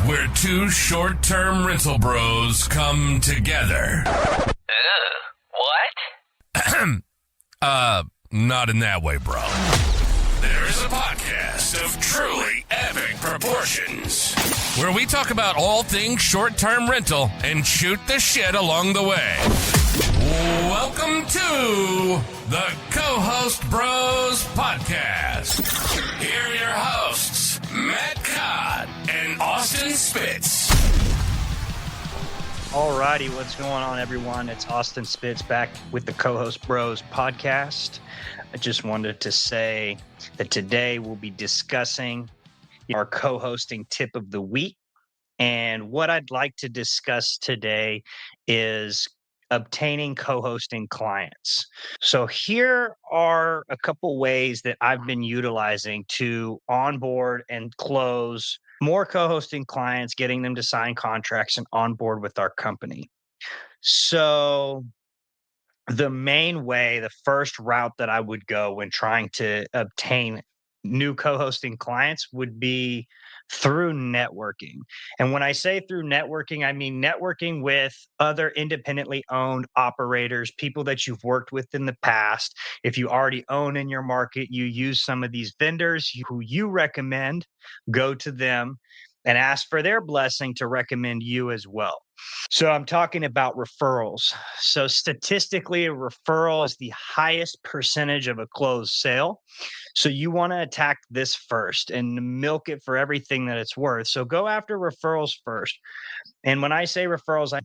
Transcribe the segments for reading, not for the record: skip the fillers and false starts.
where two short-term rental bros come together. What? Not in that way, bro. There's a podcast of truly epic proportions where we talk about all things short-term rental and shoot the shit along the way. Welcome to the Co-Host Bros Podcast. Here are your hosts, Matt Codd and Austin Spitz. Alrighty, what's going on, everyone? It's Austin Spitz back with the Co-Host Bros Podcast. I just wanted to say that today we'll be discussing our co-hosting tip of the week. And what I'd like to discuss today is obtaining co-hosting clients. So here are a couple ways that I've been utilizing to onboard and close more co-hosting clients, getting them to sign contracts and onboard with our company. So the main way, the first route that I would go when trying to obtain new co-hosting clients would be through networking. And when I say through networking, I mean networking with other independently owned operators, people that you've worked with in the past. If you already own in your market, you use some of these vendors who you recommend, go to them and ask for their blessing to recommend you as well. So I'm talking about referrals. So statistically, a referral is the highest percentage of a closed sale. So you want to attack this first and milk it for everything that it's worth. So go after referrals first. And when I say referrals,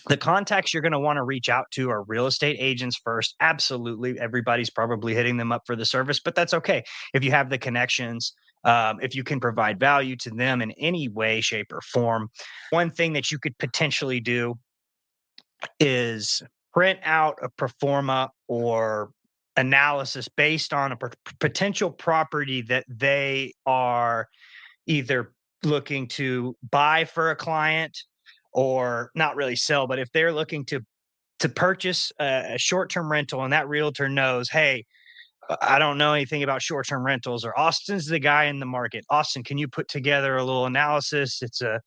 the contacts you're going to want to reach out to are real estate agents first. Absolutely. Everybody's probably hitting them up for the service, but that's okay. If you have the connections, if you can provide value to them in any way, shape, or form. One thing that you could potentially do is print out a pro forma or analysis based on a potential property that they are either looking to buy for a client or not really sell, but if they're looking to purchase a short-term rental and that realtor knows, hey, I don't know anything about short-term rentals, or Austin's the guy in the market. Austin, can you put together a little analysis? It's a,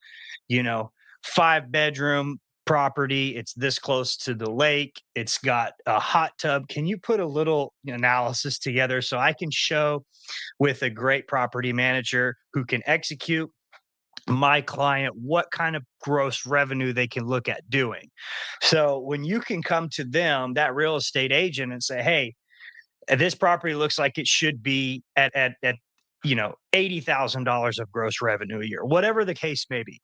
5-bedroom property. It's this close to the lake. It's got a hot tub. Can you put a little analysis together so I can show with a great property manager who can execute my client what kind of gross revenue they can look at doing? So when you can come to them, that real estate agent, and say, hey, this property looks like it should be at $80,000 of gross revenue a year, whatever the case may be.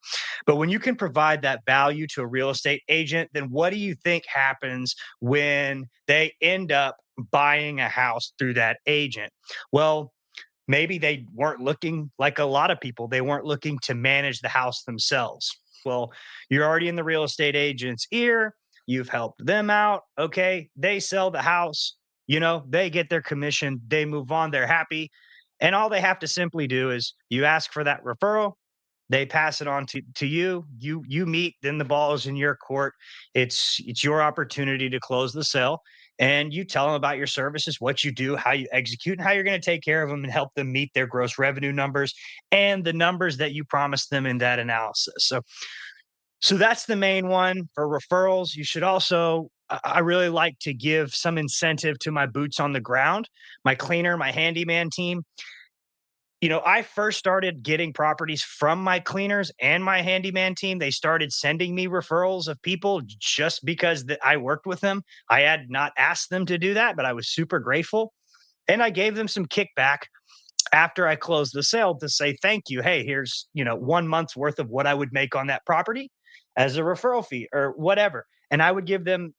But when you can provide that value to a real estate agent, then what do you think happens when they end up buying a house through that agent? Well, maybe they weren't looking, like a lot of people, they weren't looking to manage the house themselves. Well, you're already in the real estate agent's ear. You've helped them out. Okay, they sell the house. They get their commission, they move on, they're happy. And all they have to simply do is you ask for that referral, they pass it on to you, you meet, then the ball is in your court. It's your opportunity to close the sale. And you tell them about your services, what you do, how you execute, and how you're going to take care of them and help them meet their gross revenue numbers and the numbers that you promised them in that analysis. So that's the main one for referrals. You should also, I really like to give some incentive to my boots on the ground, my cleaner, my handyman team. I first started getting properties from my cleaners and my handyman team. They started sending me referrals of people just because I worked with them. I had not asked them to do that, but I was super grateful. And I gave them some kickback after I closed the sale to say, thank you. Hey, here's, 1 month's worth of what I would make on that property as a referral fee or whatever. And I would give them,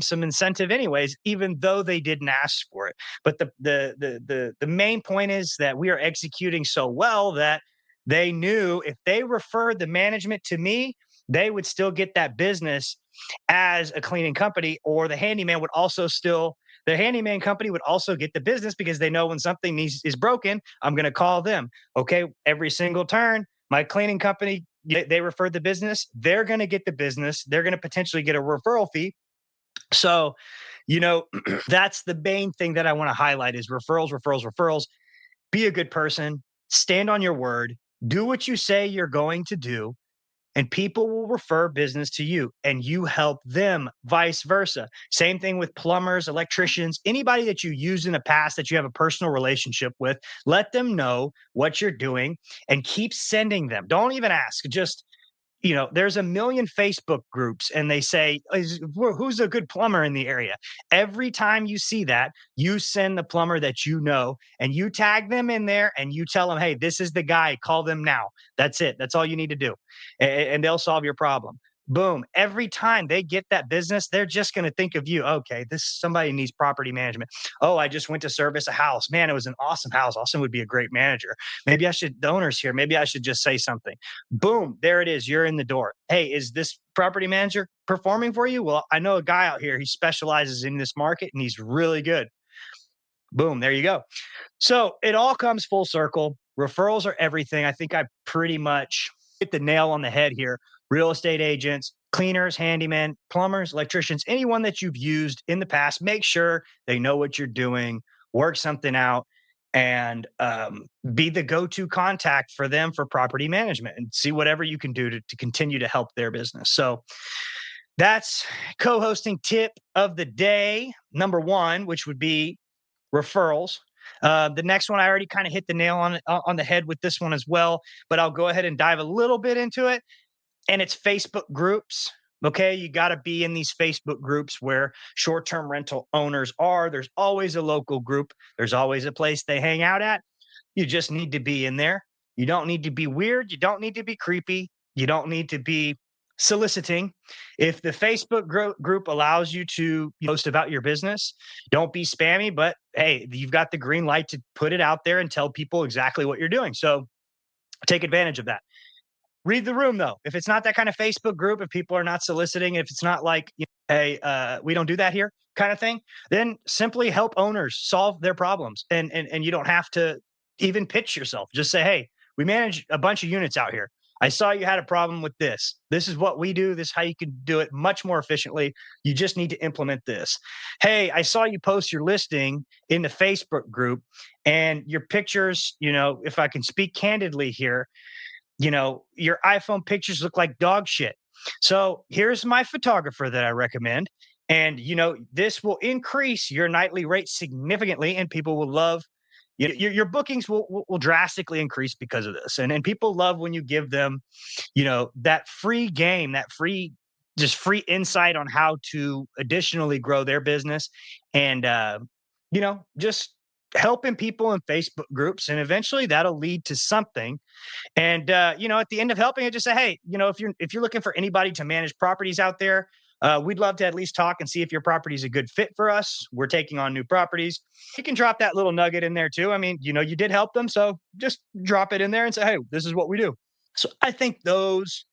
some incentive anyways, even though they didn't ask for it. But the main point is that we are executing so well that they knew if they referred the management to me, they would still get that business as a cleaning company, or the handyman company would also get the business because they know when something is broken, I'm going to call them. Okay, every single turn, my cleaning company, they referred the business, they're going to get the business. They're going to potentially get a referral fee. So, that's the main thing that I want to highlight is referrals. Be a good person, stand on your word, Do what you say you're going to do, and people will refer business to you and you help them, vice versa. Same thing with plumbers, electricians, anybody that you used in the past that you have a personal relationship with. Let them know what you're doing and keep sending them. Don't even ask. Just, there's a million Facebook groups and they say, who's a good plumber in the area? Every time you see that, you send the plumber that you know and you tag them in there and you tell them, hey, this is the guy, call them now. That's it. That's all you need to do. And they'll solve your problem. Boom. Every time they get that business, they're just going to think of you. Okay, somebody needs property management. Oh, I just went to service a house. Man, it was an awesome house. Austin would be a great manager. Maybe the owner's here. Maybe I should just say something. Boom, there it is. You're in the door. Hey, is this property manager performing for you? Well, I know a guy out here. He specializes in this market and he's really good. Boom, there you go. So it all comes full circle. Referrals are everything. I think I pretty much hit the nail on the head here. Real estate agents, cleaners, handymen, plumbers, electricians, anyone that you've used in the past, make sure they know what you're doing, work something out, and be the go-to contact for them for property management and see whatever you can do to continue to help their business. So that's co-hosting tip of the day, number one, which would be referrals. The next one, I already kind of hit the nail on the head with this one as well, but I'll go ahead and dive a little bit into it. And it's Facebook groups. Okay, you got to be in these Facebook groups where short-term rental owners are. There's always a local group. There's always a place they hang out at. You just need to be in there. You don't need to be weird. You don't need to be creepy. You don't need to be soliciting. If the Facebook group allows you to post about your business, don't be spammy, but hey, you've got the green light to put it out there and tell people exactly what you're doing. So take advantage of that. Read the room, though. If it's not that kind of Facebook group, if people are not soliciting, if it's not like, hey, we don't do that here kind of thing, then simply help owners solve their problems. And you don't have to even pitch yourself. Just say, hey, we manage a bunch of units out here. I saw you had a problem with this. This is what we do. This is how you can do it much more efficiently. You just need to implement this. Hey, I saw you post your listing in the Facebook group and your pictures, if I can speak candidly here, your iPhone pictures look like dog shit. So here's my photographer that I recommend. And, this will increase your nightly rate significantly and people will love your bookings will drastically increase because of this. And people love when you give them, that free game, that free insight on how to additionally grow their business and, just helping people in Facebook groups. And eventually that'll lead to something. And at the end of helping it, just say, hey, if you're looking for anybody to manage properties out there, we'd love to at least talk and see if your property is a good fit for us. We're taking on new properties. You can drop that little nugget in there too. I mean, you did help them, so just drop it in there and say, hey, this is what we do. So I think those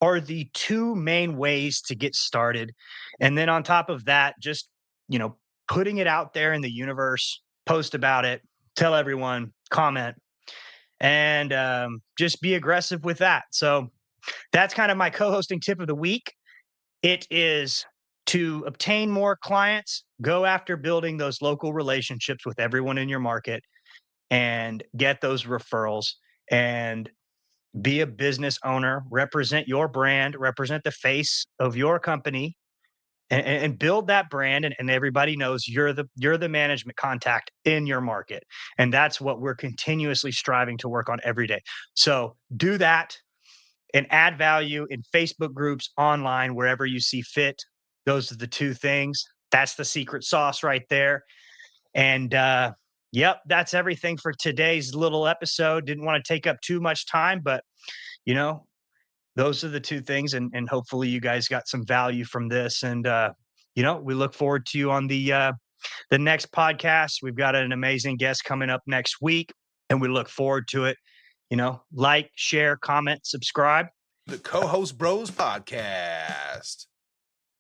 are the two main ways to get started. And then on top of that, just, putting it out there in the universe, post about it, tell everyone, comment, and just be aggressive with that. So that's kind of my co-hosting tip of the week. It is to obtain more clients, go after building those local relationships with everyone in your market and get those referrals and be a business owner, represent your brand, represent the face of your company and build that brand. And everybody knows you're the management contact in your market. And that's what we're continuously striving to work on every day. So do that and add value in Facebook groups, online, wherever you see fit. Those are the two things. That's the secret sauce right there. And yep, that's everything for today's little episode. Didn't want to take up too much time, but those are the two things. And hopefully you guys got some value from this. And we look forward to you on the next podcast. We've got an amazing guest coming up next week, and we look forward to it. Like, share, comment, subscribe. The Co-Host Bros Podcast.